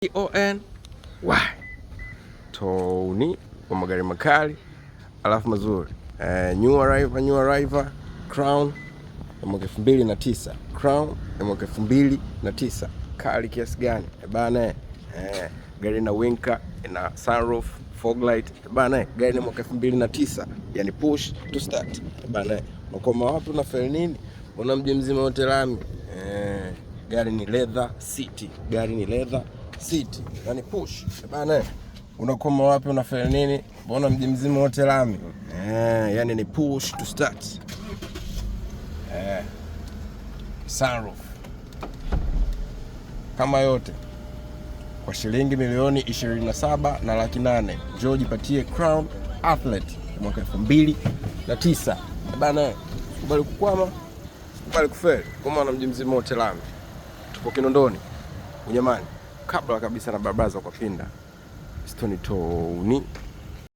T-O-N-Y Tony kwa magari makali alafu mazuri. New arrival Crown ya mwaka 2009. Crown ya mwaka 2009. Kali kiasi gani? Bana gari na winker, ina sunroof, fog light. Bana gari ni mwaka 2009. Yani push to start. Bana unakoma wapi na feel nini? Una mji mzima wote lami. Gari ni leather seat. Gari ni leather seat. Yani push. Bana unakoma wapi una feel nini? Mbona mji mzima wote lami? Yani ni push to start. Sunroof kama yote kwa shilingi milioni 27 na laki 8. Njoo jipatie Crown Athlete mwaka 2009. Bana kubali kukwama, kubali kufeli. Kama na mji mzima wote lami. Tupo Kinondoni Unyamani, kabla kabisa na barabara kwa Pinda. Tony.